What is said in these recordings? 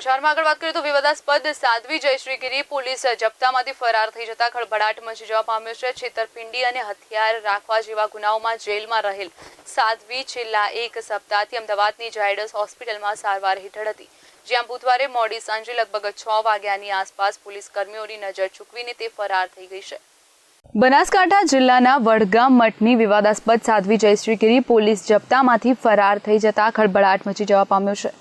સમાચારમાં આગળ વાત કરીએ તો વિવાદાસ્પદ સાધ્વી જયશ્રીગીરી પોલીસ જપ્તામાંથી ફરાર થઈ જતા ખળભળાટ મચી જવા પામ્યો છે। છેતરપિંડી અને હથિયાર રાખવા જેવા ગુનાઓમાં જેલમાં રહેલ સાધ્વી છેલ્લા એક સપ્તાહથી અમદાવાદની ઝાયડસ હોસ્પિટલમાં સારવાર હેઠળ હતી, જ્યાં બુધવારે મોડી સાંજે લગભગ 6 વાગ્યાની આસપાસ પોલીસ કર્મીઓની નજર ચૂકવીને તે ફરાર થઈ ગઈ છે। બનાસકાંઠા જિલ્લાના વડગામ મઠની વિવાદાસ્પદ સાધ્વી જયશ્રીગીરી પોલીસ જપ્તામાંથી ફરાર થઈ જતા ખળભળાટ મચી જવા પામ્યો છે।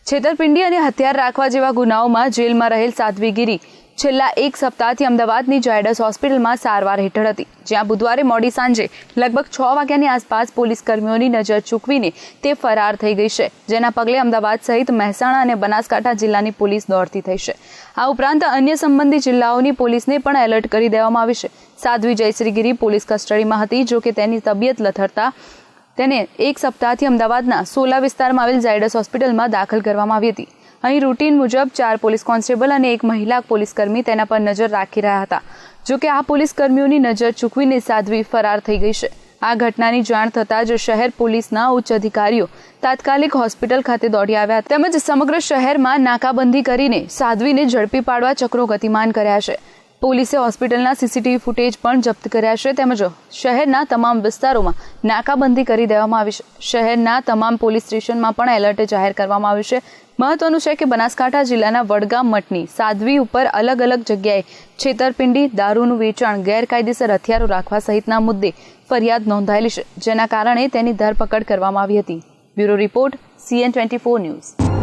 છેતરપિંડી અને હથિયાર રાખવા જેવા ગુનાઓમાં જેલમાં રહેલ સાધ્વીગીરી છેલ્લા એક સપ્તાહથી અમદાવાદની ઝાયડસ હોસ્પિટલમાં સારવાર હેઠળ હતી, જ્યાં બુધવારે મોડી સાંજે લગભગ 6 વાગ્યાની આસપાસ પોલીસ કર્મીઓની નજર ચૂકવીને તે ફરાર થઈ ગઈ છે, જેના પગલે અમદાવાદ સહિત મહેસાણા અને બનાસકાંઠા જિલ્લાની પોલીસ દોડતી થઈ છે। આ ઉપરાંત અન્ય સંબંધિત જિલ્લાઓની પોલીસને પણ એલર્ટ કરી દેવામાં આવી છે। સાધ્વી જયશ્રીગીરી પોલીસ કસ્ટડીમાં હતી, જો કે તેની તબિયત લથડતા તેને એક સપ્તાહથી અમદાવાદના સોલા વિસ્તારમાં આવેલ ઝાયડસ હોસ્પિટલમાં દાખલ કરવામાં આવી હતી। અહીં રૂટીન મુજબ 4 પોલીસ કોન્સ્ટેબલ અને એક મહિલા પોલીસકર્મી તેના પર નજર રાખી રહ્યા હતા, જો કે આ પોલીસકર્મીઓની નજર ચૂકવીને સાધ્વી ફરાર થઈ ગઈ છે। આ ઘટનાની જાણ થતાં જ શહેર પોલીસના ઉચ્ચ અધિકારીઓ તાત્કાલિક હોસ્પિટલ ખાતે દોડી આવ્યા તેમજ સમગ્ર શહેરમાં નાકાબંધી કરીને સાધ્વીને ઝડપી પાડવા ચક્રો ગતિમાન કર્યા છે। પોલીસે હોસ્પિટલના સીસીટીવી ફૂટેજ પણ જપ્ત કર્યા છે, તેમજ શહેરના તમામ વિસ્તારોમાં નાકાબંધી કરી દેવામાં આવી છે। શહેરના તમામ પોલીસ સ્ટેશનમાં પણ એલર્ટ જાહેર કરવામાં આવ્યું છે। મહત્વનું છે કે બનાસકાંઠા જિલ્લાના વડગામ મઠની સાધ્વી ઉપર અલગ અલગ જગ્યાએ છેતરપિંડી, દારૂનું વેચાણ, ગેરકાયદેસર હથિયારો રાખવા સહિતના મુદ્દે ફરિયાદ નોંધાયેલી છે, જેના કારણે તેની ધરપકડ કરવામાં આવી હતી। Bureau report CN24 news.